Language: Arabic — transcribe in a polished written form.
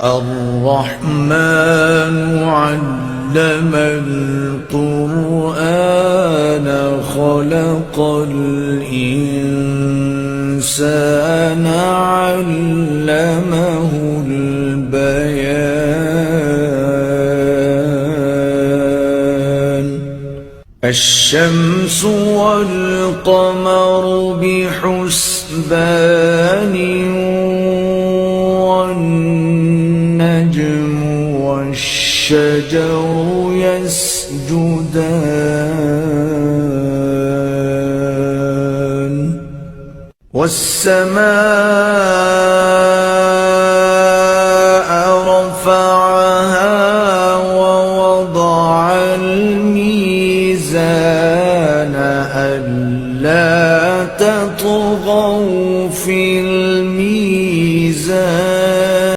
الرحمن علم القرآن خلق الإنسان علمه البيان الشمس والقمر بحسبان والنجم والشجر يسجدان والسماء